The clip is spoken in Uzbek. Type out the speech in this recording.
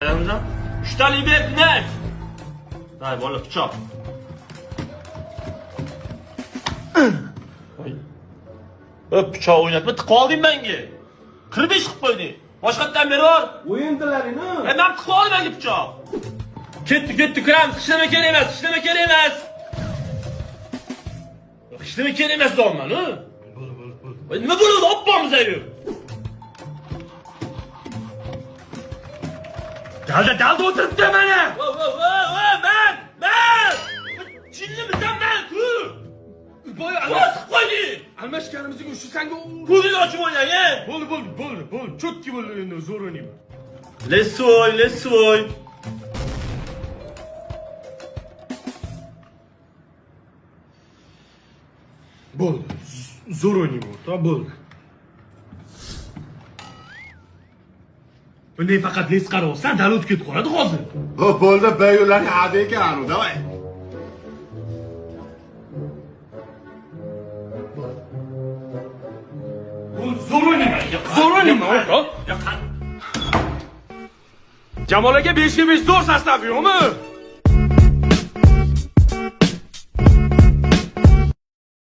Uchtali berknak. Hay bola pichoq. Pichoq o'ynatma, tiqib olding menga. Kirbish qilib qo'yding. Boshqatdan beri bor. O'yindilaringni. Men tiqib oldim menga pichoq. Ketdi, kiramiz. Ishlama kerak emas, ishlama kerak emas. Ishlama kerak emas deyapman, ha? Bo'ldi. Nima bo'ladi? Oppomiz ayib. Dalda o'tiribdi mana. Men! Chinnimisan men, ku! Boy Almas qo'yding. almashganimizga shu senga Ko'zingni ochib o'ynang, ha? bo'ldi. Chotki bo'ldi endi zo'r o'ynayman. Lesvoy. Bo'ldi. Zo'r o'ynayman, o'rta, bo'ldi. Bunday faqat les qarab olsan, dal o'tib ketib qoladi hozir. Xo'p, bo'ldi, bir yo'llarga hadi ekan, davay. Zo'r o'ynayman, o'rta. Jamol aka 5 ga 5 zo'r sastav yo'qmi?